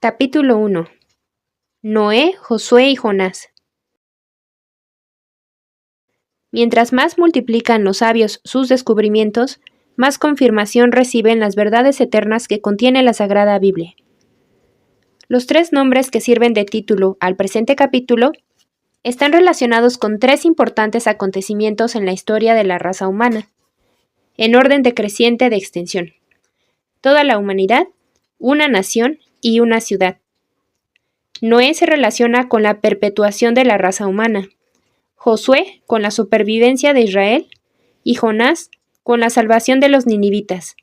Capítulo 1. Noé, Josué y Jonás. Mientras más multiplican los sabios sus descubrimientos, más confirmación reciben las verdades eternas que contiene la Sagrada Biblia. Los tres nombres que sirven de título al presente capítulo están relacionados con tres importantes acontecimientos en la historia de la raza humana, en orden decreciente de extensión: toda la humanidad, una nación y una ciudad. Noé se relaciona con la perpetuación de la raza humana, Josué con la supervivencia de Israel y Jonás con la salvación de los ninivitas.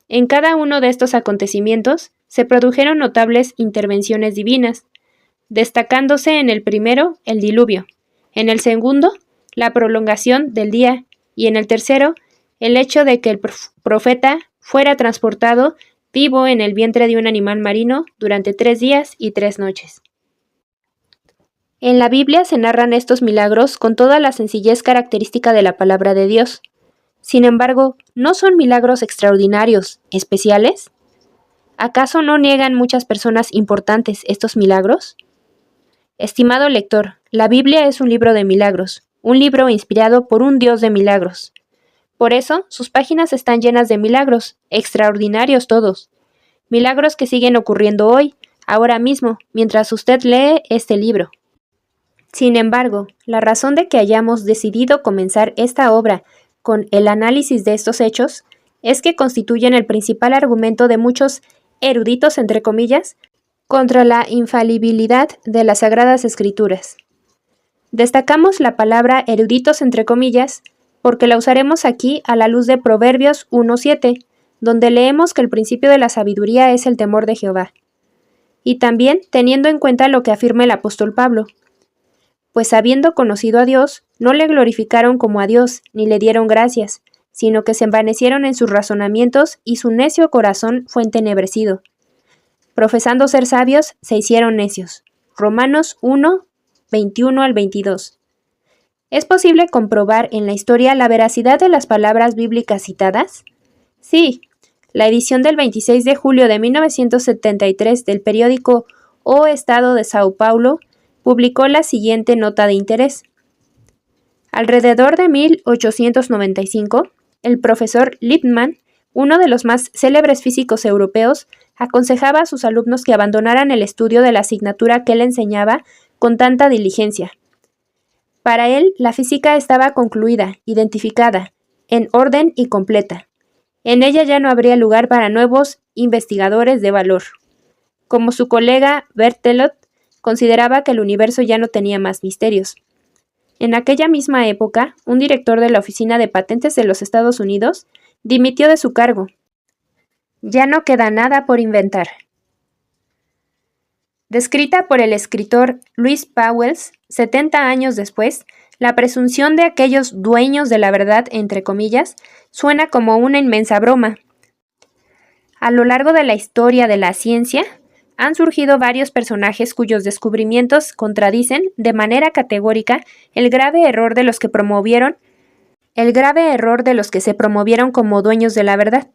En cada uno de estos acontecimientos se produjeron notables intervenciones divinas, destacándose en el primero el diluvio, en el segundo la prolongación del día y en el tercero el hecho de que el profeta fuera transportado vivo en el vientre de un animal marino durante 3 días y 3 noches. En la Biblia se narran estos milagros con toda la sencillez característica de la palabra de Dios. Sin embargo, ¿no son milagros extraordinarios, especiales? ¿Acaso no niegan muchas personas importantes estos milagros? Estimado lector, la Biblia es un libro de milagros, un libro inspirado por un Dios de milagros. Por eso, sus páginas están llenas de milagros, extraordinarios todos. Milagros que siguen ocurriendo hoy, ahora mismo, mientras usted lee este libro. Sin embargo, la razón de que hayamos decidido comenzar esta obra con el análisis de estos hechos es que constituyen el principal argumento de muchos eruditos, entre comillas, contra la infalibilidad de las Sagradas Escrituras. Destacamos la palabra eruditos, entre comillas, porque la usaremos aquí a la luz de Proverbios 1:7, donde leemos que el principio de la sabiduría es el temor de Jehová. Y también teniendo en cuenta lo que afirma el apóstol Pablo: pues habiendo conocido a Dios, no le glorificaron como a Dios, ni le dieron gracias, sino que se envanecieron en sus razonamientos y su necio corazón fue entenebrecido. Profesando ser sabios, se hicieron necios. Romanos 1, 21 al 22. ¿Es posible comprobar en la historia la veracidad de las palabras bíblicas citadas? Sí. La edición del 26 de julio de 1973 del periódico O Estado de Sao Paulo publicó la siguiente nota de interés. Alrededor de 1895, el profesor Lippmann, uno de los más célebres físicos europeos, aconsejaba a sus alumnos que abandonaran el estudio de la asignatura que él enseñaba con tanta diligencia. Para él, la física estaba concluida, identificada, en orden y completa. En ella ya no habría lugar para nuevos investigadores de valor. Como su colega Berthelot, consideraba que el universo ya no tenía más misterios. En aquella misma época, un director de la Oficina de Patentes de los Estados Unidos dimitió de su cargo. Ya no queda nada por inventar. Descrita por el escritor Louis Pauwels, 70 años después, la presunción de aquellos dueños de la verdad, entre comillas, suena como una inmensa broma. A lo largo de la historia de la ciencia, han surgido varios personajes cuyos descubrimientos contradicen de manera categórica el grave error de los que se promovieron como dueños de la verdad.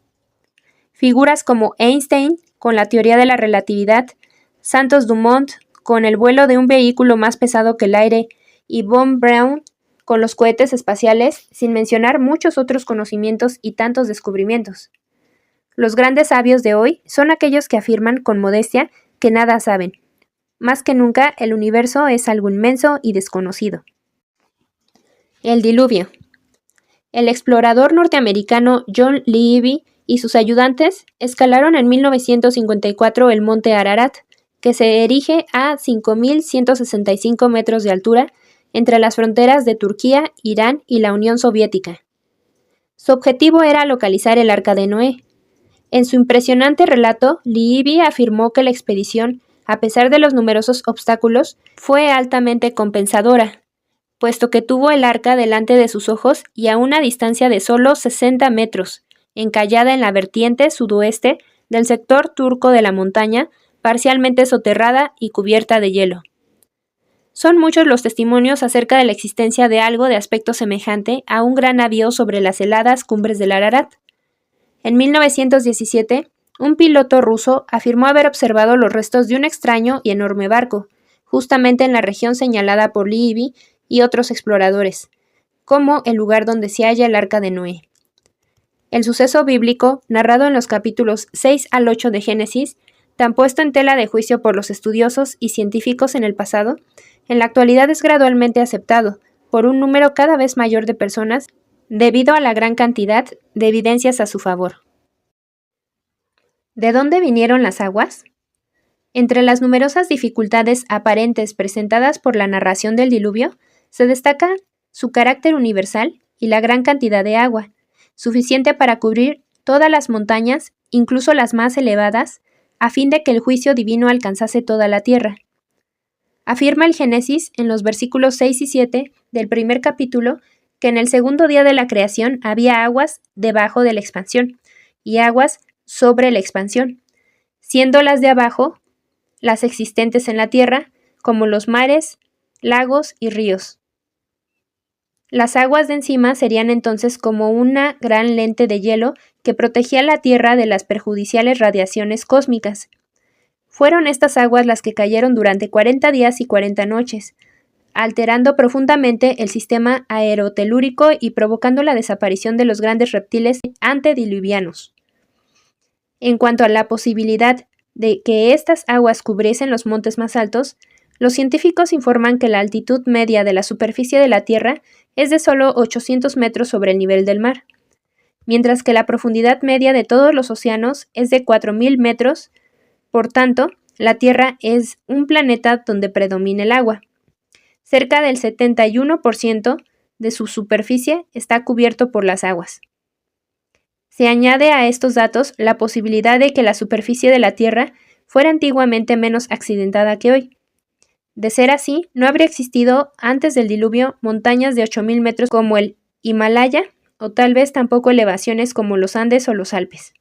Figuras como Einstein con la teoría de la relatividad, Santos Dumont con el vuelo de un vehículo más pesado que el aire y von Braun con los cohetes espaciales, sin mencionar muchos otros conocimientos y tantos descubrimientos. Los grandes sabios de hoy son aquellos que afirman con modestia que nada saben. Más que nunca, el universo es algo inmenso y desconocido. El diluvio. El explorador norteamericano John Leavy y sus ayudantes escalaron en 1954 el monte Ararat, que se erige a 5.165 metros de altura entre las fronteras de Turquía, Irán y la Unión Soviética. Su objetivo era localizar el Arca de Noé. En su impresionante relato, Leavy afirmó que la expedición, a pesar de los numerosos obstáculos, fue altamente compensadora, puesto que tuvo el arca delante de sus ojos y a una distancia de solo 60 metros, encallada en la vertiente sudoeste del sector turco de la montaña, parcialmente soterrada y cubierta de hielo. Son muchos los testimonios acerca de la existencia de algo de aspecto semejante a un gran navío sobre las heladas cumbres del Ararat. En 1917, un piloto ruso afirmó haber observado los restos de un extraño y enorme barco, justamente en la región señalada por Livy y otros exploradores, como el lugar donde se halla el Arca de Noé. El suceso bíblico, narrado en los capítulos 6 al 8 de Génesis, tan puesto en tela de juicio por los estudiosos y científicos en el pasado, en la actualidad es gradualmente aceptado por un número cada vez mayor de personas debido a la gran cantidad de evidencias a su favor. ¿De dónde vinieron las aguas? Entre las numerosas dificultades aparentes presentadas por la narración del diluvio, se destaca su carácter universal y la gran cantidad de agua, suficiente para cubrir todas las montañas, incluso las más elevadas, a fin de que el juicio divino alcanzase toda la tierra. Afirma el Génesis en los versículos 6 y 7 del primer capítulo que en el segundo día de la creación había aguas debajo de la expansión y aguas sobre la expansión, siendo las de abajo las existentes en la tierra, como los mares, lagos y ríos. Las aguas de encima serían entonces como una gran lente de hielo que protegía la Tierra de las perjudiciales radiaciones cósmicas. Fueron estas aguas las que cayeron durante 40 días y 40 noches, alterando profundamente el sistema aerotelúrico y provocando la desaparición de los grandes reptiles antediluvianos. En cuanto a la posibilidad de que estas aguas cubriesen los montes más altos, los científicos informan que la altitud media de la superficie de la Tierra es de solo 800 metros sobre el nivel del mar, mientras que la profundidad media de todos los océanos es de 4.000 metros. Por tanto, la Tierra es un planeta donde predomina el agua. Cerca del 71% de su superficie está cubierto por las aguas. Se añade a estos datos la posibilidad de que la superficie de la Tierra fuera antiguamente menos accidentada que hoy. De ser así, no habría existido antes del diluvio montañas de 8.000 metros como el Himalaya, o tal vez tampoco elevaciones como los Andes o los Alpes.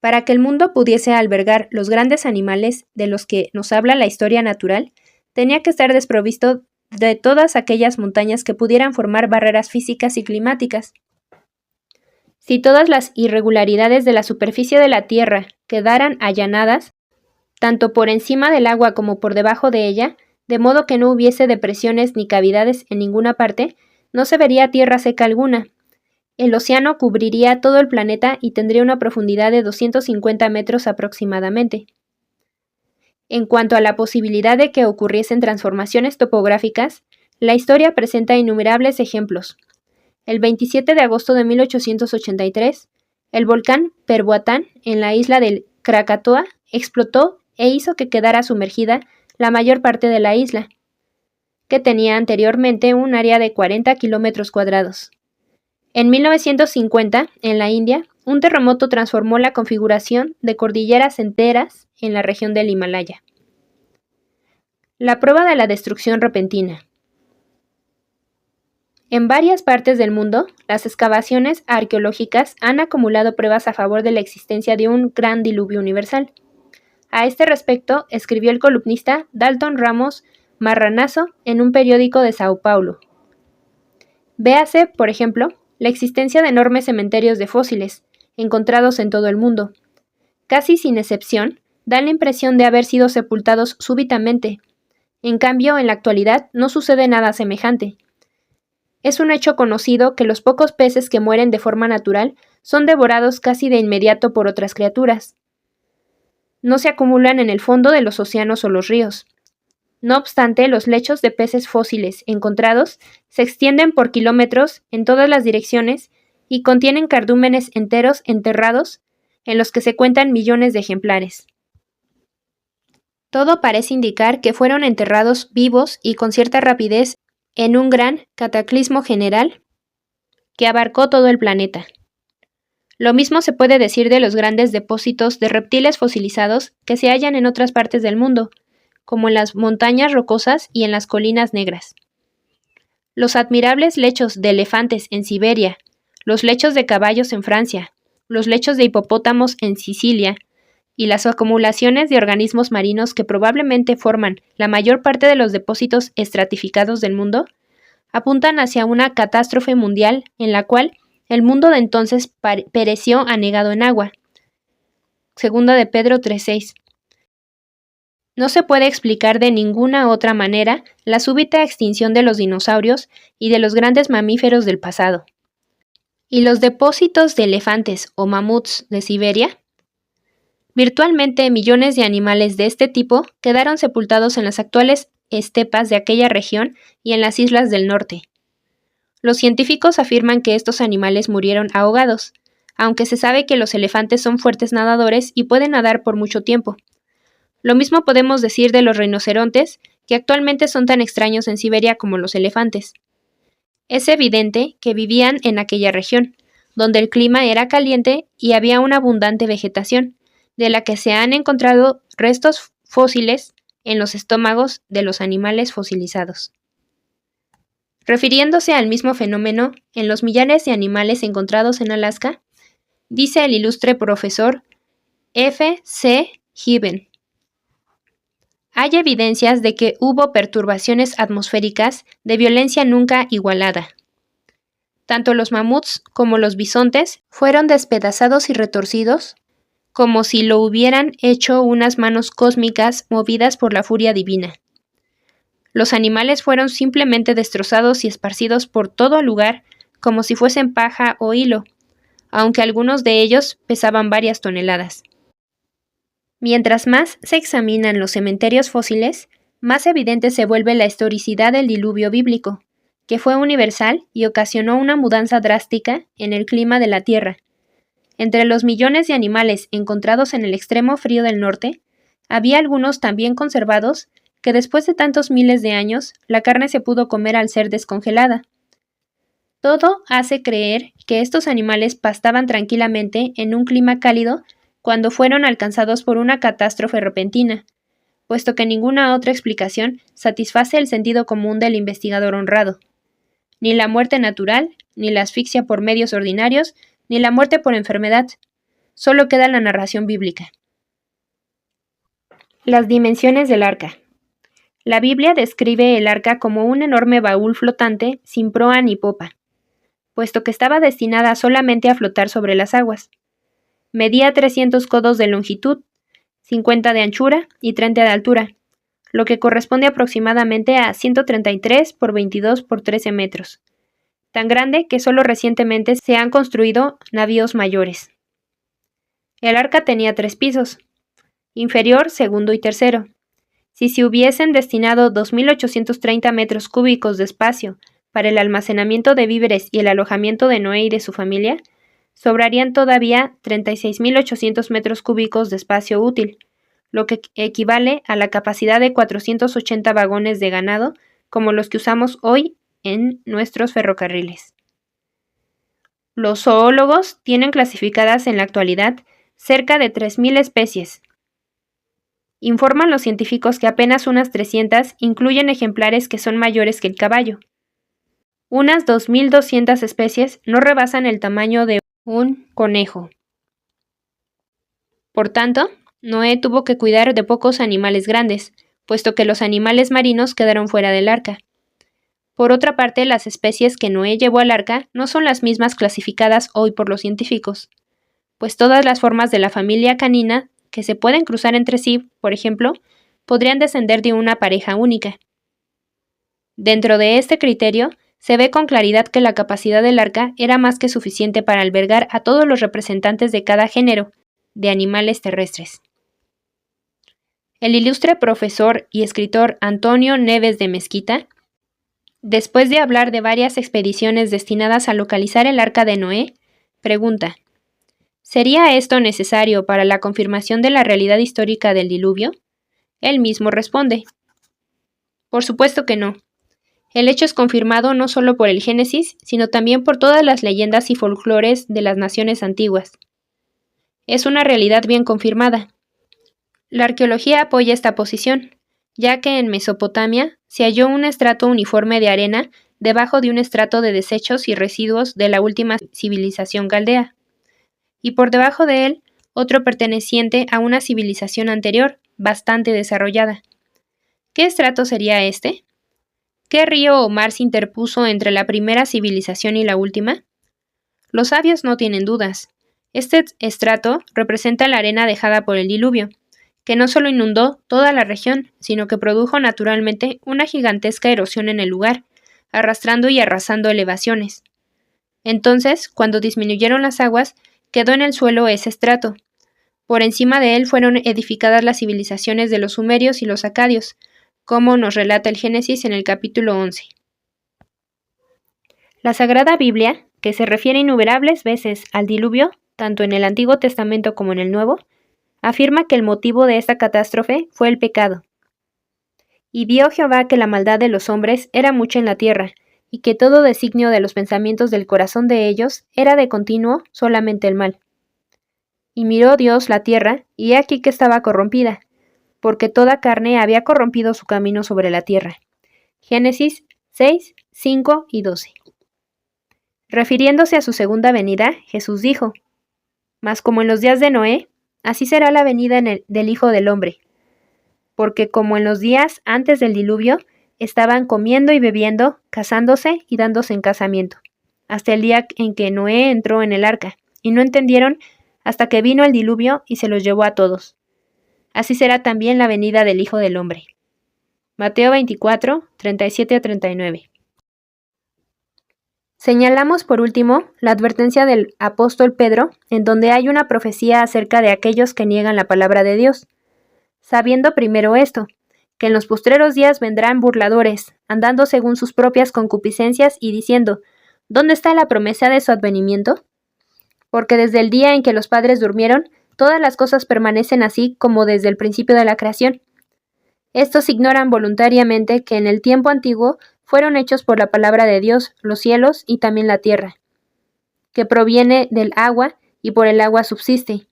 Para que el mundo pudiese albergar los grandes animales de los que nos habla la historia natural, tenía que estar desprovisto de todas aquellas montañas que pudieran formar barreras físicas y climáticas. Si todas las irregularidades de la superficie de la Tierra quedaran allanadas, tanto por encima del agua como por debajo de ella, de modo que no hubiese depresiones ni cavidades en ninguna parte, no se vería tierra seca alguna. El océano cubriría todo el planeta y tendría una profundidad de 250 metros aproximadamente. En cuanto a la posibilidad de que ocurriesen transformaciones topográficas, la historia presenta innumerables ejemplos. El 27 de agosto de 1883, el volcán Perboatán, en la isla del Krakatoa, explotó e hizo que quedara sumergida la mayor parte de la isla, que tenía anteriormente un área de 40 kilómetros cuadrados. En 1950, en la India, un terremoto transformó la configuración de cordilleras enteras en la región del Himalaya. La prueba de la destrucción repentina. En varias partes del mundo, las excavaciones arqueológicas han acumulado pruebas a favor de la existencia de un gran diluvio universal. A este respecto, escribió el columnista Dalton Ramos Marranazo en un periódico de Sao Paulo. Véase, por ejemplo, la existencia de enormes cementerios de fósiles, encontrados en todo el mundo. Casi sin excepción, dan la impresión de haber sido sepultados súbitamente. En cambio, en la actualidad no sucede nada semejante. Es un hecho conocido que los pocos peces que mueren de forma natural son devorados casi de inmediato por otras criaturas. No se acumulan en el fondo de los océanos o los ríos. No obstante, los lechos de peces fósiles encontrados se extienden por kilómetros en todas las direcciones y contienen cardúmenes enteros enterrados en los que se cuentan millones de ejemplares. Todo parece indicar que fueron enterrados vivos y con cierta rapidez en un gran cataclismo general que abarcó todo el planeta. Lo mismo se puede decir de los grandes depósitos de reptiles fosilizados que se hallan en otras partes del mundo, como en las montañas rocosas y en las colinas negras. Los admirables lechos de elefantes en Siberia, los lechos de caballos en Francia, los lechos de hipopótamos en Sicilia, y las acumulaciones de organismos marinos que probablemente forman la mayor parte de los depósitos estratificados del mundo, apuntan hacia una catástrofe mundial en la cual el mundo de entonces pereció anegado en agua, Segunda de Pedro 3:6. No se puede explicar de ninguna otra manera la súbita extinción de los dinosaurios y de los grandes mamíferos del pasado. ¿Y los depósitos de elefantes o mamuts de Siberia? Virtualmente millones de animales de este tipo quedaron sepultados en las actuales estepas de aquella región y en las islas del norte. Los científicos afirman que estos animales murieron ahogados, aunque se sabe que los elefantes son fuertes nadadores y pueden nadar por mucho tiempo. Lo mismo podemos decir de los rinocerontes, que actualmente son tan extraños en Siberia como los elefantes. Es evidente que vivían en aquella región, donde el clima era caliente y había una abundante vegetación, de la que se han encontrado restos fósiles en los estómagos de los animales fosilizados. Refiriéndose al mismo fenómeno en los millares de animales encontrados en Alaska, dice el ilustre profesor F. C. Given: hay evidencias de que hubo perturbaciones atmosféricas de violencia nunca igualada. Tanto los mamuts como los bisontes fueron despedazados y retorcidos, como si lo hubieran hecho unas manos cósmicas movidas por la furia divina. Los animales fueron simplemente destrozados y esparcidos por todo lugar como si fuesen paja o hilo, aunque algunos de ellos pesaban varias toneladas. Mientras más se examinan los cementerios fósiles, más evidente se vuelve la historicidad del diluvio bíblico, que fue universal y ocasionó una mudanza drástica en el clima de la Tierra. Entre los millones de animales encontrados en el extremo frío del norte, había algunos tan bien conservados que después de tantos miles de años, la carne se pudo comer al ser descongelada. Todo hace creer que estos animales pastaban tranquilamente en un clima cálido cuando fueron alcanzados por una catástrofe repentina, puesto que ninguna otra explicación satisface el sentido común del investigador honrado. Ni la muerte natural, ni la asfixia por medios ordinarios, ni la muerte por enfermedad. Solo queda la narración bíblica. Las dimensiones del arca. La Biblia describe el arca como un enorme baúl flotante sin proa ni popa, puesto que estaba destinada solamente a flotar sobre las aguas. Medía 300 codos de longitud, 50 de anchura y 30 de altura, lo que corresponde aproximadamente a 133 por 22 por 13 metros, tan grande que solo recientemente se han construido navíos mayores. El arca tenía 3 pisos, inferior, segundo y tercero. Si se hubiesen destinado 2.830 metros cúbicos de espacio para el almacenamiento de víveres y el alojamiento de Noé y de su familia, sobrarían todavía 36.800 metros cúbicos de espacio útil, lo que equivale a la capacidad de 480 vagones de ganado como los que usamos hoy en nuestros ferrocarriles. Los zoólogos tienen clasificadas en la actualidad cerca de 3.000 especies. Informan los científicos que apenas unas 300 incluyen ejemplares que son mayores que el caballo. Unas 2.200 especies no rebasan el tamaño de un conejo. Por tanto, Noé tuvo que cuidar de pocos animales grandes, puesto que los animales marinos quedaron fuera del arca. Por otra parte, las especies que Noé llevó al arca no son las mismas clasificadas hoy por los científicos, pues todas las formas de la familia canina que se pueden cruzar entre sí, por ejemplo, podrían descender de una pareja única. Dentro de este criterio, se ve con claridad que la capacidad del arca era más que suficiente para albergar a todos los representantes de cada género de animales terrestres. El ilustre profesor y escritor Antonio Neves de Mezquita, después de hablar de varias expediciones destinadas a localizar el arca de Noé, pregunta: ¿sería esto necesario para la confirmación de la realidad histórica del diluvio? Él mismo responde: por supuesto que no. El hecho es confirmado no solo por el Génesis, sino también por todas las leyendas y folclores de las naciones antiguas. Es una realidad bien confirmada. La arqueología apoya esta posición, ya que en Mesopotamia se halló un estrato uniforme de arena debajo de un estrato de desechos y residuos de la última civilización caldea, y por debajo de él otro perteneciente a una civilización anterior, bastante desarrollada. ¿Qué estrato sería este? ¿Qué río o mar se interpuso entre la primera civilización y la última? Los sabios no tienen dudas. Este estrato representa la arena dejada por el diluvio, que no solo inundó toda la región, sino que produjo naturalmente una gigantesca erosión en el lugar, arrastrando y arrasando elevaciones. Entonces, cuando disminuyeron las aguas, quedó en el suelo ese estrato. Por encima de él fueron edificadas las civilizaciones de los sumerios y los acadios, como nos relata el Génesis en el capítulo 11. La Sagrada Biblia, que se refiere innumerables veces al diluvio, tanto en el Antiguo Testamento como en el Nuevo, afirma que el motivo de esta catástrofe fue el pecado. Y vio Jehová que la maldad de los hombres era mucha en la tierra, y que todo designio de los pensamientos del corazón de ellos era de continuo solamente el mal. Y miró Dios la tierra, y he aquí que estaba corrompida, porque toda carne había corrompido su camino sobre la tierra. Génesis 6, 5 y 12. Refiriéndose a su segunda venida, Jesús dijo: Mas como en los días de Noé, así será la venida del Hijo del Hombre. Porque como en los días antes del diluvio, estaban comiendo y bebiendo, casándose y dándose en casamiento, hasta el día en que Noé entró en el arca, y no entendieron hasta que vino el diluvio y se los llevó a todos. Así será también la venida del Hijo del Hombre. Mateo 24, 37 a 39. Señalamos por último la advertencia del apóstol Pedro, en donde hay una profecía acerca de aquellos que niegan la palabra de Dios. Sabiendo primero esto, que en los postreros días vendrán burladores, andando según sus propias concupiscencias y diciendo: ¿Dónde está la promesa de su advenimiento? Porque desde el día en que los padres durmieron, todas las cosas permanecen así como desde el principio de la creación. Estos ignoran voluntariamente que en el tiempo antiguo fueron hechos por la palabra de Dios los cielos y también la tierra, que proviene del agua y por el agua subsiste,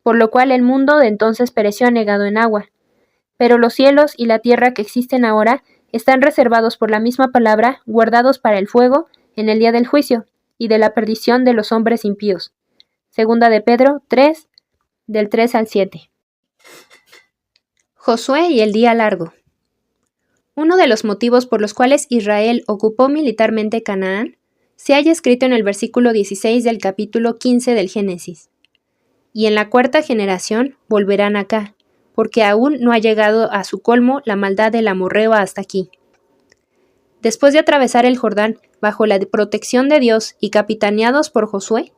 por lo cual el mundo de entonces pereció anegado en agua. Pero los cielos y la tierra que existen ahora están reservados por la misma palabra, guardados para el fuego en el día del juicio y de la perdición de los hombres impíos. Segunda de Pedro 3, del 3 al 7. Josué y el día largo. Uno de los motivos por los cuales Israel ocupó militarmente Canaán se halla escrito en el versículo 16 del capítulo 15 del Génesis. Y en la cuarta generación volverán acá, porque aún no ha llegado a su colmo la maldad del amorreo hasta aquí. Después de atravesar el Jordán bajo la protección de Dios y capitaneados por Josué,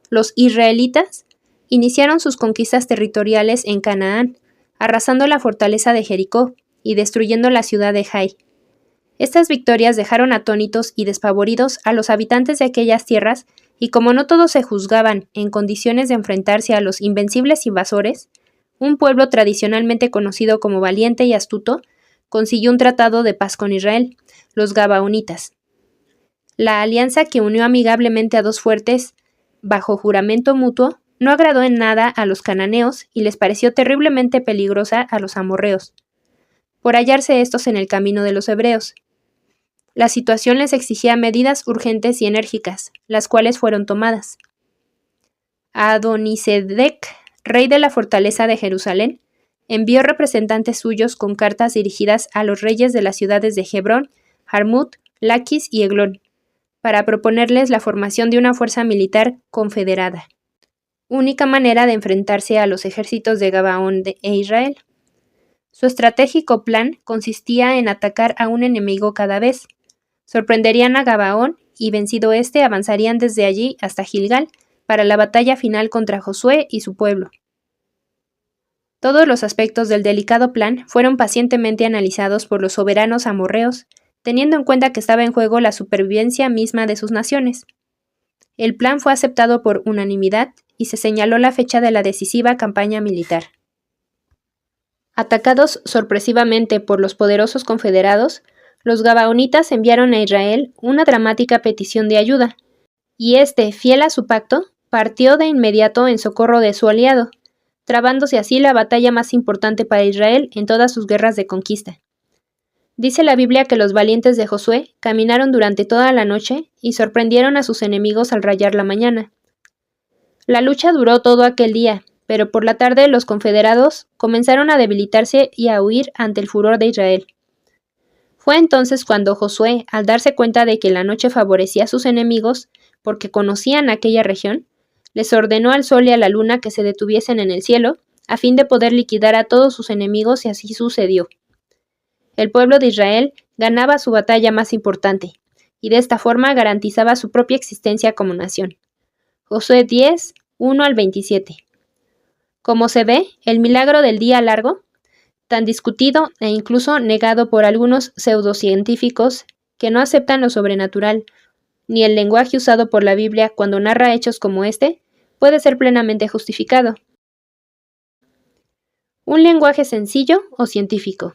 los israelitas iniciaron sus conquistas territoriales en Canaán, arrasando la fortaleza de Jericó y destruyendo la ciudad de Jai. Estas victorias dejaron atónitos y despavoridos a los habitantes de aquellas tierras, y como no todos se juzgaban en condiciones de enfrentarse a los invencibles invasores, un pueblo tradicionalmente conocido como valiente y astuto consiguió un tratado de paz con Israel, los Gabaonitas. La alianza que unió amigablemente a dos fuertes bajo juramento mutuo no agradó en nada a los cananeos y les pareció terriblemente peligrosa a los amorreos, por hallarse estos en el camino de los hebreos. La situación les exigía medidas urgentes y enérgicas, las cuales fueron tomadas. Adonisedec, rey de la fortaleza de Jerusalén, envió representantes suyos con cartas dirigidas a los reyes de las ciudades de Hebrón, Jarmut, Laquis y Eglón, para proponerles la formación de una fuerza militar confederada, única manera de enfrentarse a los ejércitos de Gabaón e Israel. Su estratégico plan consistía en atacar a un enemigo cada vez. Sorprenderían a Gabaón y, vencido éste, avanzarían desde allí hasta Gilgal para la batalla final contra Josué y su pueblo. Todos los aspectos del delicado plan fueron pacientemente analizados por los soberanos amorreos, teniendo en cuenta que estaba en juego la supervivencia misma de sus naciones. El plan fue aceptado por unanimidad y se señaló la fecha de la decisiva campaña militar. Atacados sorpresivamente por los poderosos confederados, los gabaonitas enviaron a Israel una dramática petición de ayuda, y éste, fiel a su pacto, partió de inmediato en socorro de su aliado, trabándose así la batalla más importante para Israel en todas sus guerras de conquista. Dice la Biblia que los valientes de Josué caminaron durante toda la noche y sorprendieron a sus enemigos al rayar la mañana. La lucha duró todo aquel día, pero por la tarde los confederados comenzaron a debilitarse y a huir ante el furor de Israel. Fue entonces cuando Josué, al darse cuenta de que la noche favorecía a sus enemigos, porque conocían aquella región, les ordenó al sol y a la luna que se detuviesen en el cielo, a fin de poder liquidar a todos sus enemigos, y así sucedió. El pueblo de Israel ganaba su batalla más importante, y de esta forma garantizaba su propia existencia como nación. Josué 10, 1 al 27. Como se ve, el milagro del día largo, tan discutido e incluso negado por algunos pseudocientíficos que no aceptan lo sobrenatural, ni el lenguaje usado por la Biblia cuando narra hechos como este, puede ser plenamente justificado. Un lenguaje sencillo o científico.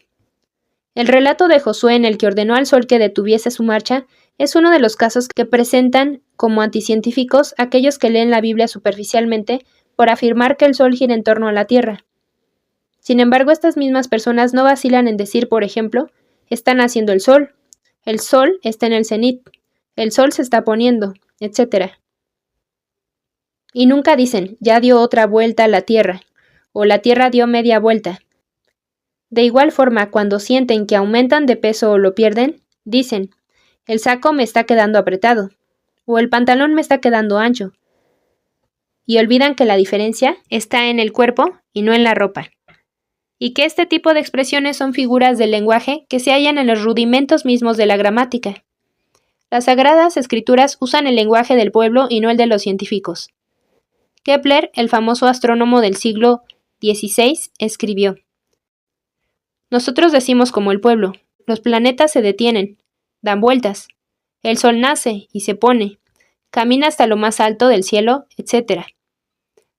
El relato de Josué en el que ordenó al sol que detuviese su marcha es uno de los casos que presentan como anticientíficos aquellos que leen la Biblia superficialmente por afirmar que el sol gira en torno a la Tierra. Sin embargo, estas mismas personas no vacilan en decir, por ejemplo, está naciendo el sol está en el cenit, el sol se está poniendo, etc. Y nunca dicen, ya dio otra vuelta a la Tierra, o la Tierra dio media vuelta. De igual forma, cuando sienten que aumentan de peso o lo pierden, dicen, el saco me está quedando apretado, o el pantalón me está quedando ancho, y olvidan que la diferencia está en el cuerpo y no en la ropa, y que este tipo de expresiones son figuras del lenguaje que se hallan en los rudimentos mismos de la gramática. Las Sagradas Escrituras usan el lenguaje del pueblo y no el de los científicos. Kepler, el famoso astrónomo del siglo XVI, escribió: nosotros decimos como el pueblo, los planetas se detienen, dan vueltas, el sol nace y se pone, camina hasta lo más alto del cielo, etc.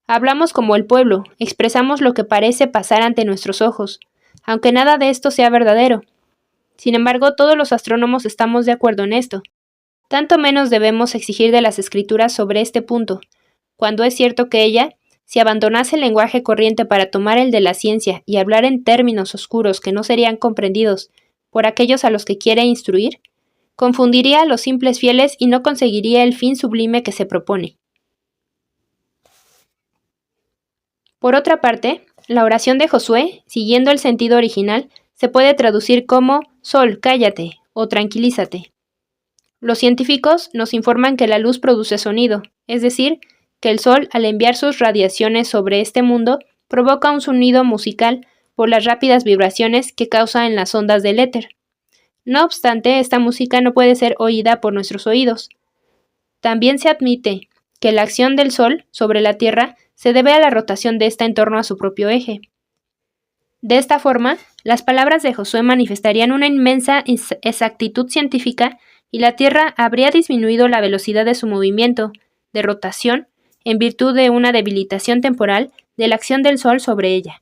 Hablamos como el pueblo, expresamos lo que parece pasar ante nuestros ojos, aunque nada de esto sea verdadero. Sin embargo, todos los astrónomos estamos de acuerdo en esto. Tanto menos debemos exigir de las escrituras sobre este punto, cuando es cierto que ella, si abandonase el lenguaje corriente para tomar el de la ciencia y hablar en términos oscuros que no serían comprendidos por aquellos a los que quiere instruir, confundiría a los simples fieles y no conseguiría el fin sublime que se propone. Por otra parte, la oración de Josué, siguiendo el sentido original, se puede traducir como «Sol, cállate» o «tranquilízate». Los científicos nos informan que la luz produce sonido, es decir, que el sol, al enviar sus radiaciones sobre este mundo, provoca un sonido musical por las rápidas vibraciones que causa en las ondas del éter. No obstante, esta música no puede ser oída por nuestros oídos. También se admite que la acción del sol sobre la Tierra se debe a la rotación de ésta en torno a su propio eje. De esta forma, las palabras de Josué manifestarían una inmensa exactitud científica y la Tierra habría disminuido la velocidad de su movimiento, de rotación, en virtud de una debilitación temporal de la acción del Sol sobre ella.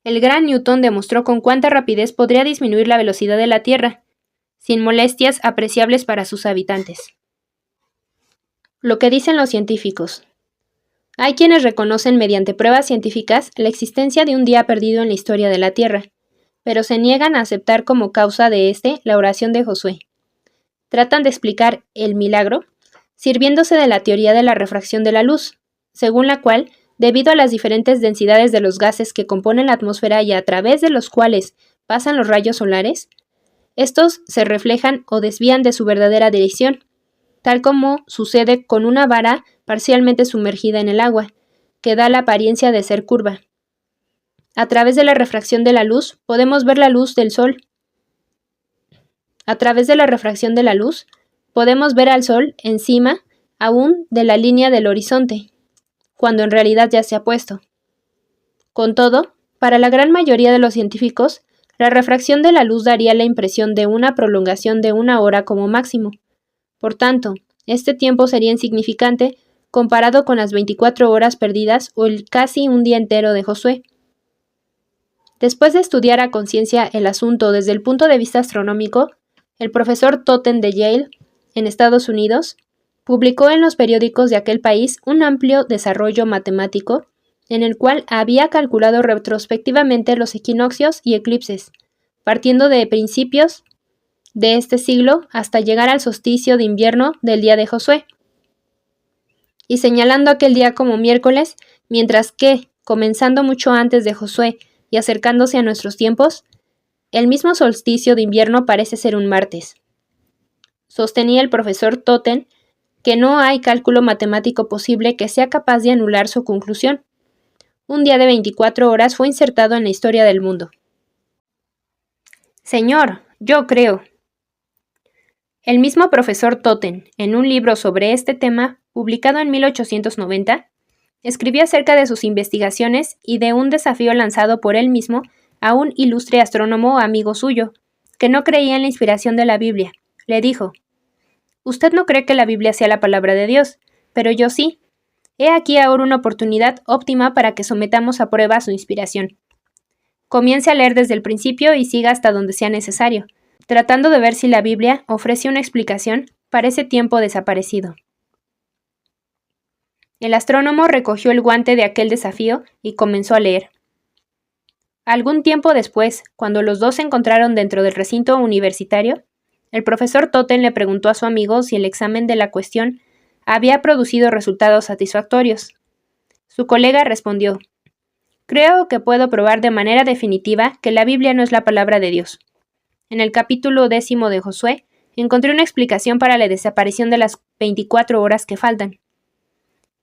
El gran Newton demostró con cuánta rapidez podría disminuir la velocidad de la Tierra, sin molestias apreciables para sus habitantes. Lo que dicen los científicos. Hay quienes reconocen mediante pruebas científicas la existencia de un día perdido en la historia de la Tierra, pero se niegan a aceptar como causa de este la oración de Josué. Tratan de explicar el milagro sirviéndose de la teoría de la refracción de la luz, según la cual, debido a las diferentes densidades de los gases que componen la atmósfera y a través de los cuales pasan los rayos solares, estos se reflejan o desvían de su verdadera dirección, tal como sucede con una vara parcialmente sumergida en el agua, que da la apariencia de ser curva. A través de la refracción de la luz podemos ver la luz del sol. A través de la refracción de la luz podemos ver al sol encima aún de la línea del horizonte, cuando en realidad ya se ha puesto. Con todo, para la gran mayoría de los científicos, la refracción de la luz daría la impresión de una prolongación de 1 hora como máximo. Por tanto, este tiempo sería insignificante comparado con las 24 horas perdidas o el casi un día entero de Josué. Después de estudiar a conciencia el asunto desde el punto de vista astronómico, el profesor Totten de Yale, en Estados Unidos, publicó en los periódicos de aquel país un amplio desarrollo matemático en el cual había calculado retrospectivamente los equinoccios y eclipses, partiendo de principios de este siglo hasta llegar al solsticio de invierno del día de Josué, y señalando aquel día como miércoles, mientras que, comenzando mucho antes de Josué y acercándose a nuestros tiempos, el mismo solsticio de invierno parece ser un martes. Sostenía el profesor Totten que no hay cálculo matemático posible que sea capaz de anular su conclusión. Un día de 24 horas fue insertado en la historia del mundo. Señor, yo creo. El mismo profesor Totten, en un libro sobre este tema, publicado en 1890, escribió acerca de sus investigaciones y de un desafío lanzado por él mismo a un ilustre astrónomo amigo suyo, que no creía en la inspiración de la Biblia. Le dijo: «Usted no cree que la Biblia sea la palabra de Dios, pero yo sí. He aquí ahora una oportunidad óptima para que sometamos a prueba su inspiración. Comience a leer desde el principio y siga hasta donde sea necesario, tratando de ver si la Biblia ofrece una explicación para ese tiempo desaparecido». El astrónomo recogió el guante de aquel desafío y comenzó a leer. Algún tiempo después, cuando los dos se encontraron dentro del recinto universitario, el profesor Totten le preguntó a su amigo si el examen de la cuestión había producido resultados satisfactorios. Su colega respondió: «Creo que puedo probar de manera definitiva que la Biblia no es la palabra de Dios. En el capítulo 10 de Josué encontré una explicación para la desaparición de las 24 horas que faltan.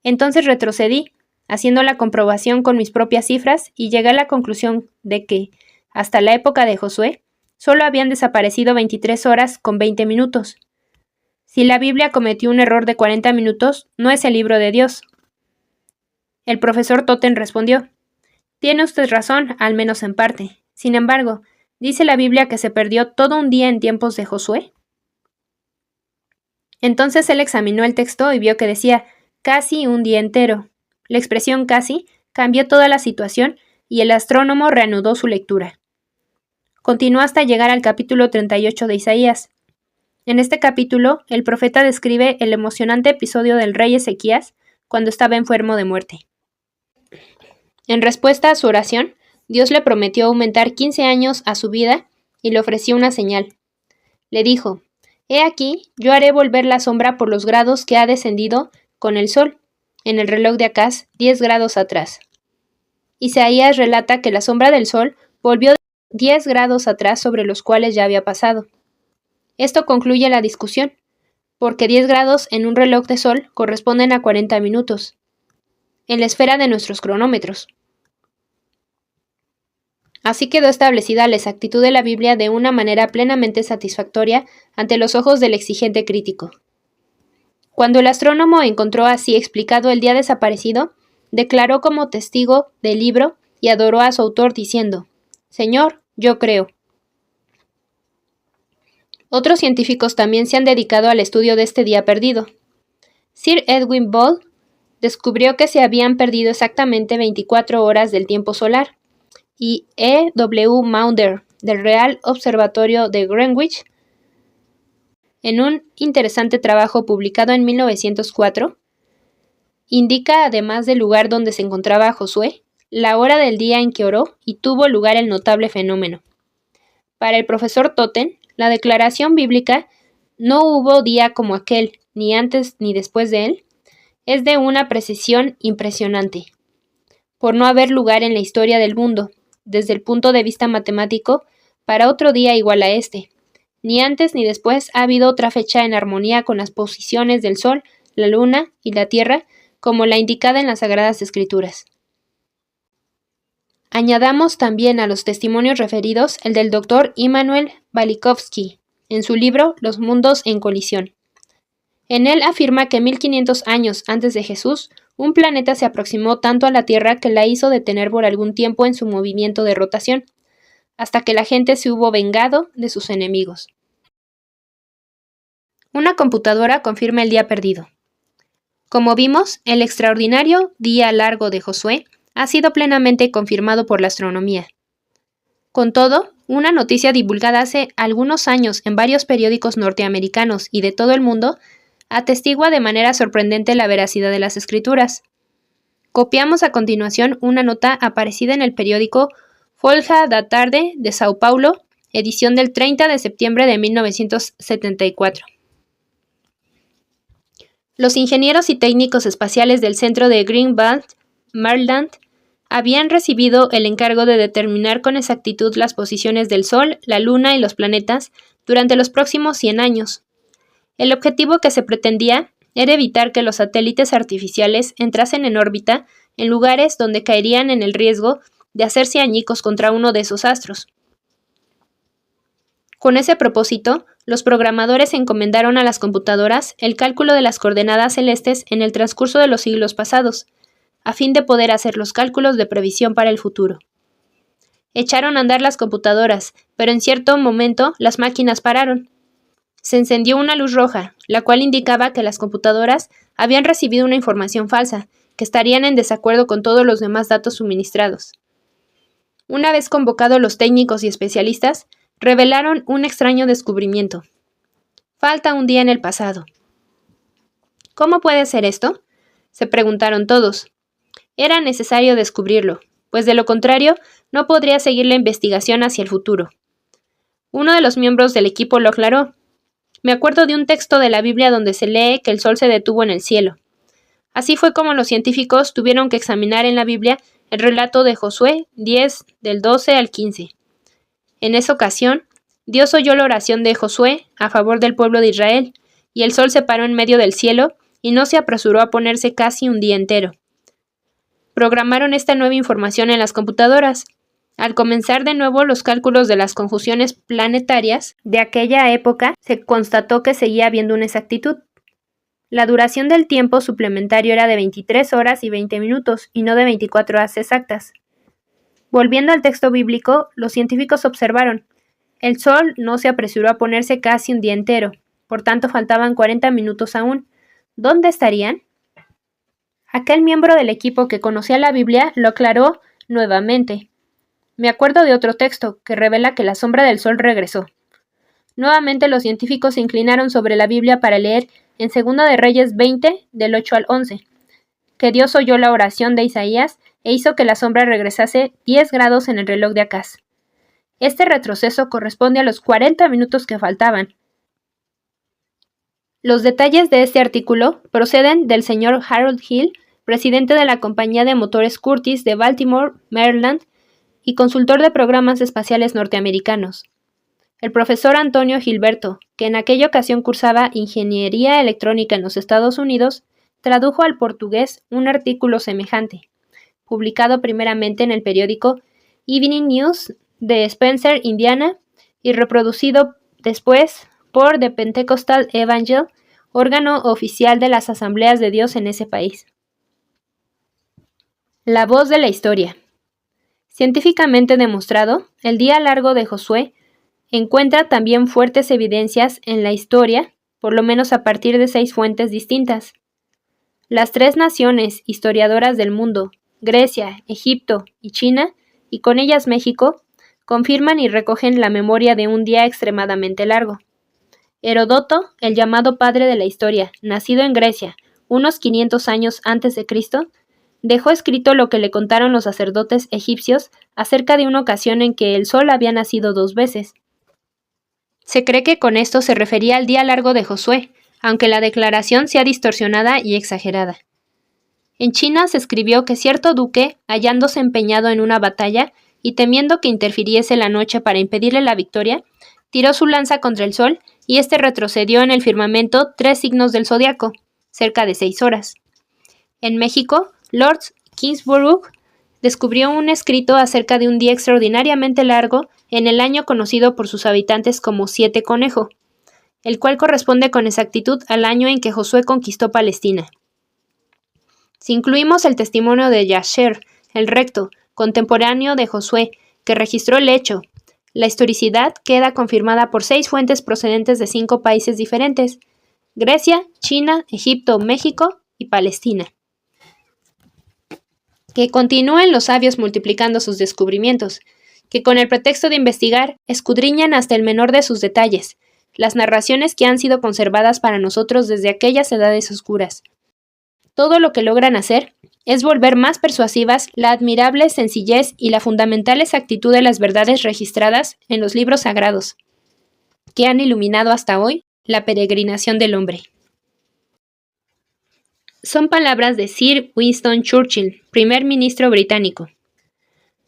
Entonces retrocedí, haciendo la comprobación con mis propias cifras, y llegué a la conclusión de que, hasta la época de Josué, solo habían desaparecido 23 horas con 20 minutos. Si la Biblia cometió un error de 40 minutos, no es el libro de Dios». El profesor Totten respondió: «Tiene usted razón, al menos en parte. Sin embargo, ¿dice la Biblia que se perdió todo un día en tiempos de Josué?». Entonces él examinó el texto y vio que decía casi un día entero. La expresión casi cambió toda la situación y el astrónomo reanudó su lectura. Continuó hasta llegar al capítulo 38 de Isaías. En este capítulo, el profeta describe el emocionante episodio del rey Ezequías cuando estaba enfermo de muerte. En respuesta a su oración, Dios le prometió aumentar 15 años a su vida y le ofreció una señal. Le dijo: «He aquí, yo haré volver la sombra por los grados que ha descendido con el sol, en el reloj de Acaz, 10 grados atrás». Isaías relata que la sombra del sol volvió 10 grados atrás sobre los cuales ya había pasado. Esto concluye la discusión, porque 10 grados en un reloj de sol corresponden a 40 minutos, en la esfera de nuestros cronómetros. Así quedó establecida la exactitud de la Biblia de una manera plenamente satisfactoria ante los ojos del exigente crítico. Cuando el astrónomo encontró así explicado el día desaparecido, declaró como testigo del libro y adoró a su autor diciendo: «Señor, yo creo». Otros científicos también se han dedicado al estudio de este día perdido. Sir Edwin Ball descubrió que se habían perdido exactamente 24 horas del tiempo solar, y E. W. Maunder, del Real Observatorio de Greenwich, en un interesante trabajo publicado en 1904, indica, además del lugar donde se encontraba Josué, la hora del día en que oró y tuvo lugar el notable fenómeno. Para el profesor Totten, la declaración bíblica «no hubo día como aquel, ni antes ni después de él», es de una precisión impresionante. Por no haber lugar en la historia del mundo, desde el punto de vista matemático, para otro día igual a este. Ni antes ni después ha habido otra fecha en armonía con las posiciones del Sol, la Luna y la Tierra, como la indicada en las Sagradas Escrituras. Añadamos también a los testimonios referidos el del Dr. Immanuel Velikovsky, en su libro Los mundos en colisión. En él afirma que 1500 años antes de Jesús, un planeta se aproximó tanto a la Tierra que la hizo detener por algún tiempo en su movimiento de rotación, hasta que la gente se hubo vengado de sus enemigos. Una computadora confirma el día perdido. Como vimos, el extraordinario día largo de Josué ha sido plenamente confirmado por la astronomía. Con todo, una noticia divulgada hace algunos años en varios periódicos norteamericanos y de todo el mundo atestigua de manera sorprendente la veracidad de las escrituras. Copiamos a continuación una nota aparecida en el periódico Folha da Tarde de Sao Paulo, edición del 30 de septiembre de 1974. Los ingenieros y técnicos espaciales del centro de Greenbelt, Maryland, habían recibido el encargo de determinar con exactitud las posiciones del Sol, la Luna y los planetas durante los próximos 100 años. El objetivo que se pretendía era evitar que los satélites artificiales entrasen en órbita en lugares donde caerían en el riesgo de hacerse añicos contra uno de esos astros. Con ese propósito, los programadores encomendaron a las computadoras el cálculo de las coordenadas celestes en el transcurso de los siglos pasados, a fin de poder hacer los cálculos de previsión para el futuro. Echaron a andar las computadoras, pero en cierto momento las máquinas pararon. Se encendió una luz roja, la cual indicaba que las computadoras habían recibido una información falsa, que estarían en desacuerdo con todos los demás datos suministrados. Una vez convocados los técnicos y especialistas, revelaron un extraño descubrimiento. Falta un día en el pasado. ¿Cómo puede ser esto?, se preguntaron todos. Era necesario descubrirlo, pues de lo contrario no podría seguir la investigación hacia el futuro. Uno de los miembros del equipo lo aclaró. Me acuerdo de un texto de la Biblia donde se lee que el sol se detuvo en el cielo. Así fue como los científicos tuvieron que examinar en la Biblia el relato de Josué 10, del 12 al 15. En esa ocasión, Dios oyó la oración de Josué a favor del pueblo de Israel, y el sol se paró en medio del cielo y no se apresuró a ponerse casi un día entero. Programaron esta nueva información en las computadoras. Al comenzar de nuevo los cálculos de las conjunciones planetarias de aquella época, se constató que seguía habiendo una exactitud. La duración del tiempo suplementario era de 23 horas y 20 minutos, y no de 24 horas exactas. Volviendo al texto bíblico, los científicos observaron: el sol no se apresuró a ponerse casi un día entero, por tanto faltaban 40 minutos aún. ¿Dónde estarían? Aquel miembro del equipo que conocía la Biblia lo aclaró nuevamente. Me acuerdo de otro texto que revela que la sombra del sol regresó. Nuevamente los científicos se inclinaron sobre la Biblia para leer en 2 de Reyes 20, del 8 al 11, que Dios oyó la oración de Isaías e hizo que la sombra regresase 10 grados en el reloj de Acaz. Este retroceso corresponde a los 40 minutos que faltaban. Los detalles de este artículo proceden del señor Harold Hill, presidente de la compañía de motores Curtiss de Baltimore, Maryland, y consultor de programas espaciales norteamericanos. El profesor Antonio Gilberto, que en aquella ocasión cursaba Ingeniería Electrónica en los Estados Unidos, tradujo al portugués un artículo semejante, publicado primeramente en el periódico Evening News de Spencer, Indiana, y reproducido después por The Pentecostal Evangel, órgano oficial de las Asambleas de Dios en ese país. La voz de la historia. Científicamente demostrado, el día largo de Josué encuentra también fuertes evidencias en la historia, por lo menos a partir de 6 fuentes distintas. Las 3 naciones historiadoras del mundo, Grecia, Egipto y China, y con ellas México, confirman y recogen la memoria de un día extremadamente largo. Heródoto, el llamado padre de la historia, nacido en Grecia, unos 500 años antes de Cristo, dejó escrito lo que le contaron los sacerdotes egipcios acerca de una ocasión en que el sol había nacido 2 veces. Se cree que con esto se refería al día largo de Josué, aunque la declaración sea distorsionada y exagerada. En China se escribió que cierto duque, hallándose empeñado en una batalla y temiendo que interfiriese la noche para impedirle la victoria, tiró su lanza contra el sol y éste retrocedió en el firmamento 3 signos del zodiaco, cerca de 6 horas. En México, Lord Kingsborough descubrió un escrito acerca de un día extraordinariamente largo en el año conocido por sus habitantes como 7 Conejo, el cual corresponde con exactitud al año en que Josué conquistó Palestina. Si incluimos el testimonio de Yasher, el recto, contemporáneo de Josué, que registró el hecho, la historicidad queda confirmada por 6 fuentes procedentes de 5 países diferentes: Grecia, China, Egipto, México y Palestina. Que continúen los sabios multiplicando sus descubrimientos, que con el pretexto de investigar, escudriñan hasta el menor de sus detalles, las narraciones que han sido conservadas para nosotros desde aquellas edades oscuras. Todo lo que logran hacer es volver más persuasivas la admirable sencillez y la fundamental exactitud de las verdades registradas en los libros sagrados, que han iluminado hasta hoy la peregrinación del hombre. Son palabras de Sir Winston Churchill, primer ministro británico.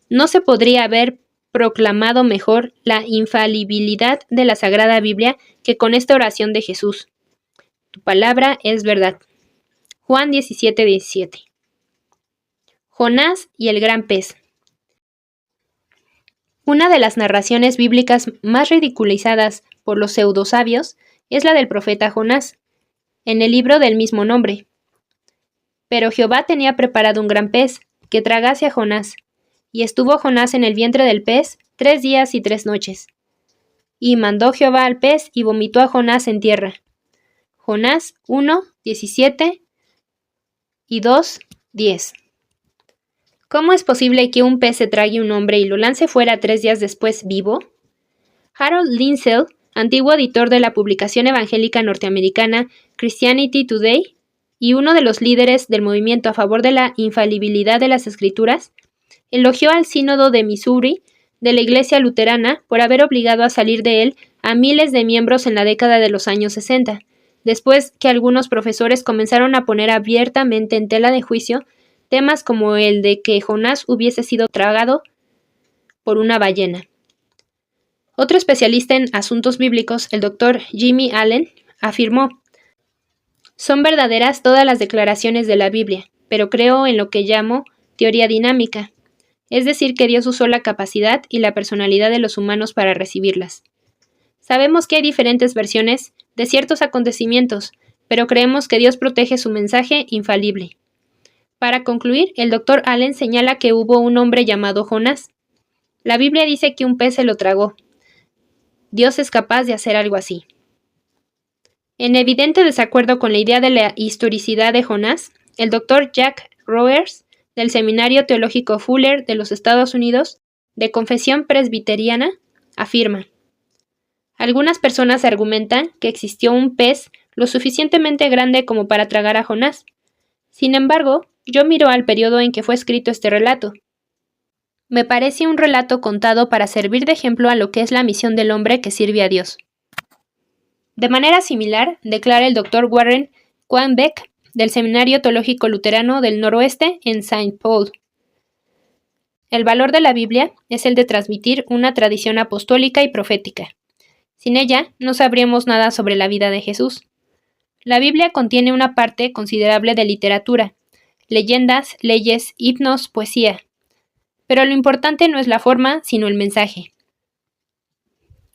No se podría haber proclamado mejor la infalibilidad de la Sagrada Biblia que con esta oración de Jesús. Tu palabra es verdad. Juan 17:17. Jonás y el gran pez. Una de las narraciones bíblicas más ridiculizadas por los pseudosabios es la del profeta Jonás, en el libro del mismo nombre. Pero Jehová tenía preparado un gran pez, que tragase a Jonás, y estuvo Jonás en el vientre del pez 3 días y 3 noches. Y mandó Jehová al pez y vomitó a Jonás en tierra. Jonás 1:17 y 2:10. ¿Cómo es posible que un pez se trague un hombre y lo lance fuera 3 días después vivo? Harold Lindsell, antiguo editor de la publicación evangélica norteamericana Christianity Today y uno de los líderes del movimiento a favor de la infalibilidad de las Escrituras, elogió al Sínodo de Missouri de la Iglesia Luterana por haber obligado a salir de él a miles de miembros en la década de los años 60, después que algunos profesores comenzaron a poner abiertamente en tela de juicio temas como el de que Jonás hubiese sido tragado por una ballena. Otro especialista en asuntos bíblicos, el Dr. Jimmy Allen, afirmó: son verdaderas todas las declaraciones de la Biblia, pero creo en lo que llamo teoría dinámica, es decir, que Dios usó la capacidad y la personalidad de los humanos para recibirlas. Sabemos que hay diferentes versiones de ciertos acontecimientos, pero creemos que Dios protege su mensaje infalible. Para concluir, el Dr. Allen señala que hubo un hombre llamado Jonás. La Biblia dice que un pez se lo tragó. Dios es capaz de hacer algo así. En evidente desacuerdo con la idea de la historicidad de Jonás, el Dr. Jack Rogers, del Seminario Teológico Fuller de los Estados Unidos, de confesión presbiteriana, afirma: algunas personas argumentan que existió un pez lo suficientemente grande como para tragar a Jonás. Sin embargo, yo miro al periodo en que fue escrito este relato. Me parece un relato contado para servir de ejemplo a lo que es la misión del hombre que sirve a Dios. De manera similar, declara el Dr. Warren Quambeck, del Seminario Teológico Luterano del Noroeste en Saint Paul. El valor de la Biblia es el de transmitir una tradición apostólica y profética. Sin ella, no sabríamos nada sobre la vida de Jesús. La Biblia contiene una parte considerable de literatura, leyendas, leyes, himnos, poesía. Pero lo importante no es la forma, sino el mensaje.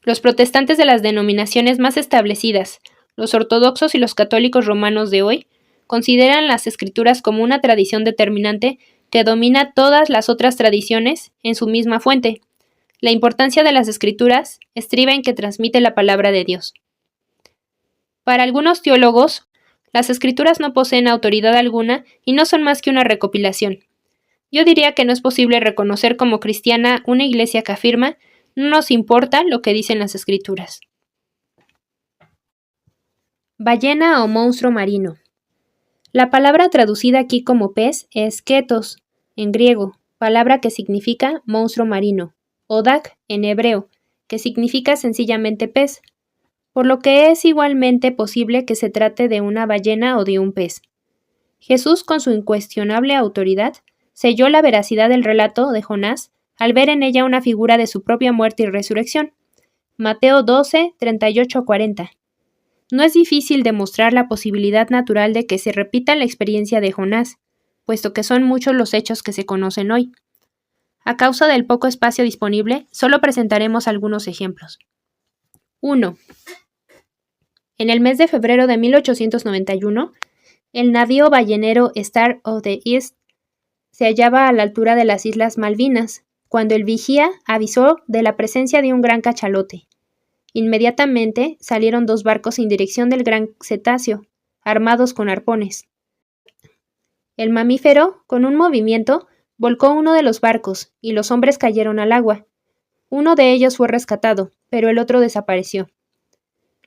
Los protestantes de las denominaciones más establecidas, los ortodoxos y los católicos romanos de hoy, consideran las Escrituras como una tradición determinante que domina todas las otras tradiciones en su misma fuente. La importancia de las Escrituras estriba en que transmite la palabra de Dios. Para algunos teólogos, las Escrituras no poseen autoridad alguna y no son más que una recopilación. Yo diría que no es posible reconocer como cristiana una iglesia que afirma: no nos importa lo que dicen las Escrituras. Ballena o monstruo marino. La palabra traducida aquí como pez es ketos, en griego, palabra que significa monstruo marino, o dak en hebreo, que significa sencillamente pez, por lo que es igualmente posible que se trate de una ballena o de un pez. Jesús, con su incuestionable autoridad, selló la veracidad del relato de Jonás al ver en ella una figura de su propia muerte y resurrección. Mateo 12, 38-40. No es difícil demostrar la posibilidad natural de que se repita la experiencia de Jonás, puesto que son muchos los hechos que se conocen hoy. A causa del poco espacio disponible, solo presentaremos algunos ejemplos. 1. En el mes de febrero de 1891, el navío ballenero Star of the East se hallaba a la altura de las Islas Malvinas, cuando el vigía avisó de la presencia de un gran cachalote. Inmediatamente salieron 2 barcos en dirección del gran cetáceo, armados con arpones. El mamífero, con un movimiento, volcó uno de los barcos, y los hombres cayeron al agua. Uno de ellos fue rescatado, pero el otro desapareció.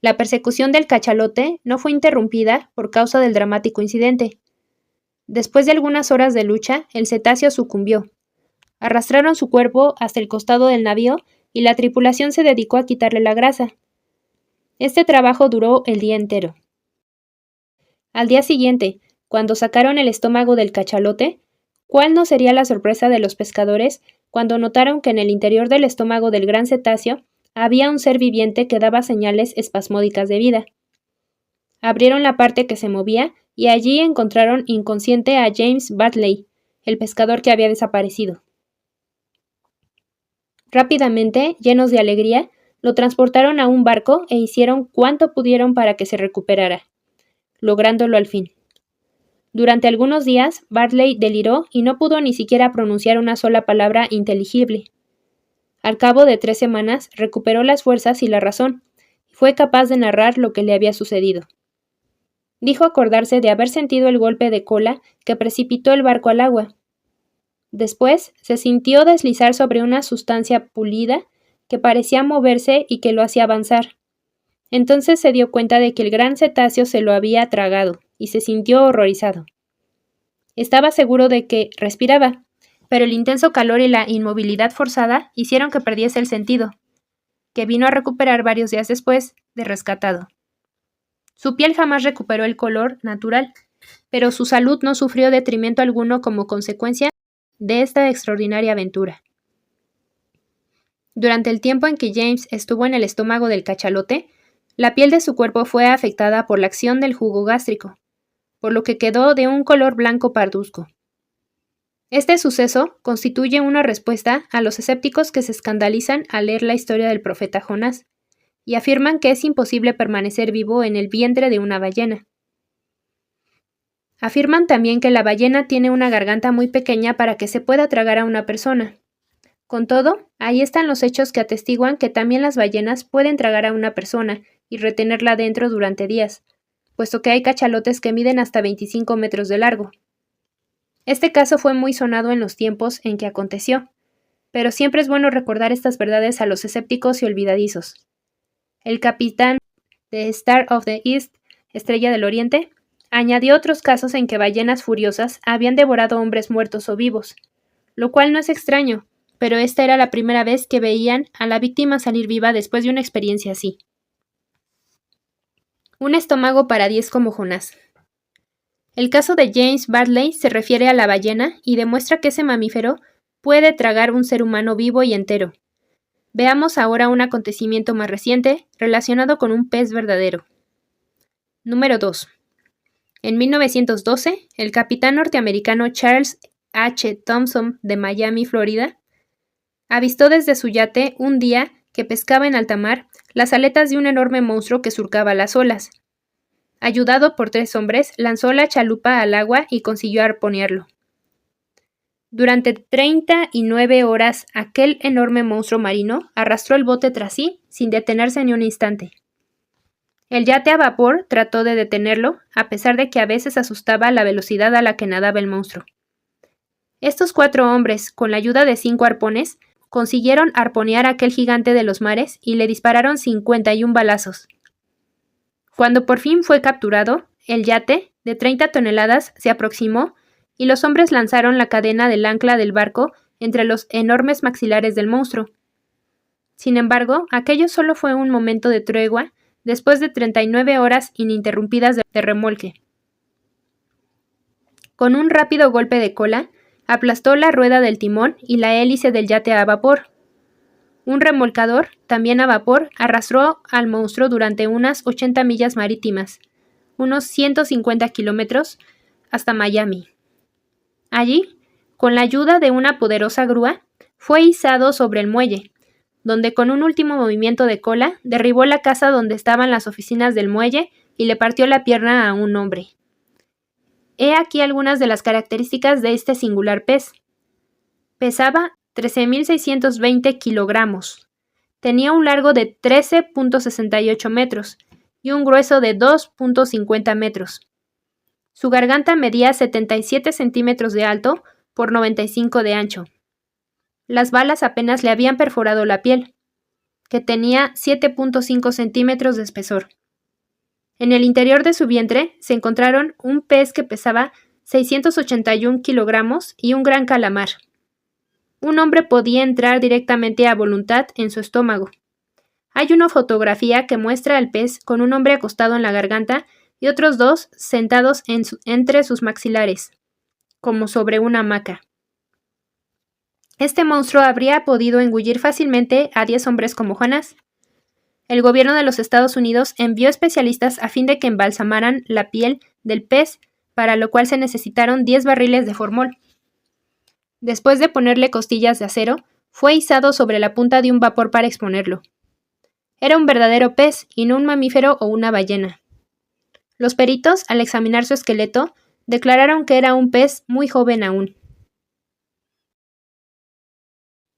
La persecución del cachalote no fue interrumpida por causa del dramático incidente. Después de algunas horas de lucha, el cetáceo sucumbió. Arrastraron su cuerpo hasta el costado del navío y la tripulación se dedicó a quitarle la grasa. Este trabajo duró el día entero. Al día siguiente, cuando sacaron el estómago del cachalote, ¿cuál no sería la sorpresa de los pescadores cuando notaron que en el interior del estómago del gran cetáceo había un ser viviente que daba señales espasmódicas de vida? Abrieron la parte que se movía y allí encontraron inconsciente a James Bartley, el pescador que había desaparecido. Rápidamente, llenos de alegría, lo transportaron a un barco e hicieron cuanto pudieron para que se recuperara, lográndolo al fin. Durante algunos días, Bartley deliró y no pudo ni siquiera pronunciar una sola palabra inteligible. Al cabo de 3 semanas, recuperó las fuerzas y la razón, y fue capaz de narrar lo que le había sucedido. Dijo acordarse de haber sentido el golpe de cola que precipitó el barco al agua. Después, se sintió deslizar sobre una sustancia pulida que parecía moverse y que lo hacía avanzar. Entonces se dio cuenta de que el gran cetáceo se lo había tragado, y se sintió horrorizado. Estaba seguro de que respiraba, pero el intenso calor y la inmovilidad forzada hicieron que perdiese el sentido, que vino a recuperar varios días después de rescatado. Su piel jamás recuperó el color natural, pero su salud no sufrió detrimento alguno como consecuencia de esta extraordinaria aventura. Durante el tiempo en que James estuvo en el estómago del cachalote, la piel de su cuerpo fue afectada por la acción del jugo gástrico, por lo que quedó de un color blanco parduzco. Este suceso constituye una respuesta a los escépticos que se escandalizan al leer la historia del profeta Jonás, y afirman que es imposible permanecer vivo en el vientre de una ballena. Afirman también que la ballena tiene una garganta muy pequeña para que se pueda tragar a una persona. Con todo, ahí están los hechos que atestiguan que también las ballenas pueden tragar a una persona y retenerla dentro durante días, puesto que hay cachalotes que miden hasta 25 metros de largo. Este caso fue muy sonado en los tiempos en que aconteció, pero siempre es bueno recordar estas verdades a los escépticos y olvidadizos. El capitán de Star of the East, Estrella del Oriente, añadió otros casos en que ballenas furiosas habían devorado hombres muertos o vivos, lo cual no es extraño, pero esta era la primera vez que veían a la víctima salir viva después de una experiencia así. Un estómago para 10 como Jonás. El caso de James Bartley se refiere a la ballena y demuestra que ese mamífero puede tragar un ser humano vivo y entero. Veamos ahora un acontecimiento más reciente relacionado con un pez verdadero. Número 2. En 1912, el capitán norteamericano Charles H. Thompson de Miami, Florida, avistó desde su yate un día que pescaba en alta mar las aletas de un enorme monstruo que surcaba las olas. Ayudado por 3 hombres, lanzó la chalupa al agua y consiguió arponearlo. Durante 39 horas, aquel enorme monstruo marino arrastró el bote tras sí, sin detenerse ni un instante. El yate a vapor trató de detenerlo, a pesar de que a veces asustaba la velocidad a la que nadaba el monstruo. Estos 4 hombres, con la ayuda de 5 arpones, consiguieron arponear a aquel gigante de los mares y le dispararon 51 balazos. Cuando por fin fue capturado, el yate, de 30 toneladas, se aproximó y los hombres lanzaron la cadena del ancla del barco entre los enormes maxilares del monstruo. Sin embargo, aquello solo fue un momento de tregua después de 39 horas ininterrumpidas de remolque. Con un rápido golpe de cola, aplastó la rueda del timón y la hélice del yate a vapor. Un remolcador, también a vapor, arrastró al monstruo durante unas 80 millas marítimas, unos 150 kilómetros, hasta Miami. Allí, con la ayuda de una poderosa grúa, fue izado sobre el muelle, donde con un último movimiento de cola derribó la casa donde estaban las oficinas del muelle y le partió la pierna a un hombre. He aquí algunas de las características de este singular pez. Pesaba 13.620 kilogramos. Tenía un largo de 13.68 metros y un grueso de 2.50 metros. Su garganta medía 77 centímetros de alto por 95 de ancho. Las balas apenas le habían perforado la piel, que tenía 7.5 centímetros de espesor. En el interior de su vientre se encontraron un pez que pesaba 681 kilogramos y un gran calamar. Un hombre podía entrar directamente a voluntad en su estómago. Hay una fotografía que muestra al pez con un hombre acostado en la garganta y otros 2 sentados entre sus maxilares, como sobre una hamaca. Este monstruo habría podido engullir fácilmente a 10 hombres como Jonás. El gobierno de los Estados Unidos envió especialistas a fin de que embalsamaran la piel del pez, para lo cual se necesitaron 10 barriles de formol. Después de ponerle costillas de acero, fue izado sobre la punta de un vapor para exponerlo. Era un verdadero pez y no un mamífero o una ballena. Los peritos, al examinar su esqueleto, declararon que era un pez muy joven aún.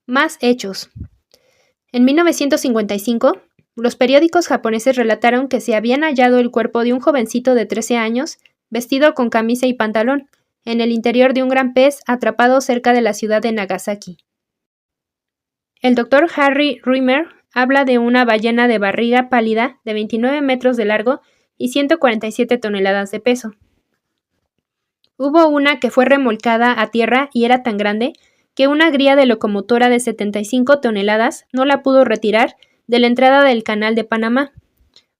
Más hechos. En 1955, los periódicos japoneses relataron que se habían hallado el cuerpo de un jovencito de 13 años, vestido con camisa y pantalón, en el interior de un gran pez atrapado cerca de la ciudad de Nagasaki. El doctor Harry Reamer habla de una ballena de barriga pálida de 29 metros de largo y 147 toneladas de peso. Hubo una que fue remolcada a tierra y era tan grande que una grúa de locomotora de 75 toneladas no la pudo retirar de la entrada del Canal de Panamá,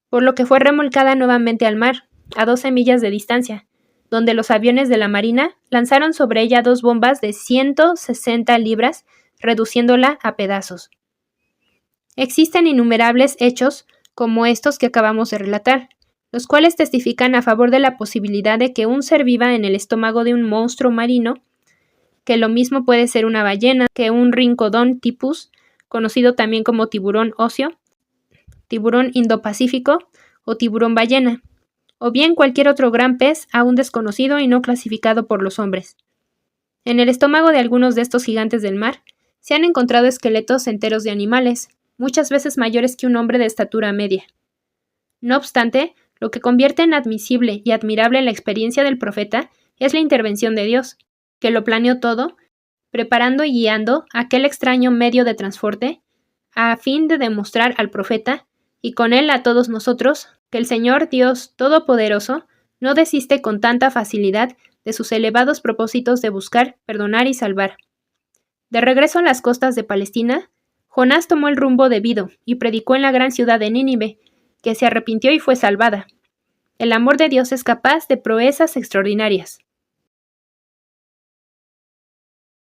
por lo que fue remolcada nuevamente al mar, a 12 millas de distancia, donde los aviones de la Marina lanzaron sobre ella 2 bombas de 160 libras, reduciéndola a pedazos. Existen innumerables hechos como estos que acabamos de relatar, los cuales testifican a favor de la posibilidad de que un ser viva en el estómago de un monstruo marino, que lo mismo puede ser una ballena que un Rhincodon typus, conocido también como tiburón óseo, tiburón indopacífico o tiburón ballena, o bien cualquier otro gran pez aún desconocido y no clasificado por los hombres. En el estómago de algunos de estos gigantes del mar se han encontrado esqueletos enteros de animales, muchas veces mayores que un hombre de estatura media. No obstante, lo que convierte en admisible y admirable la experiencia del profeta es la intervención de Dios, que lo planeó todo, preparando y guiando aquel extraño medio de transporte, a fin de demostrar al profeta, y con él a todos nosotros, que el Señor Dios Todopoderoso no desiste con tanta facilidad de sus elevados propósitos de buscar, perdonar y salvar. De regreso a las costas de Palestina, Jonás tomó el rumbo debido y predicó en la gran ciudad de Nínive, que se arrepintió y fue salvada. El amor de Dios es capaz de proezas extraordinarias.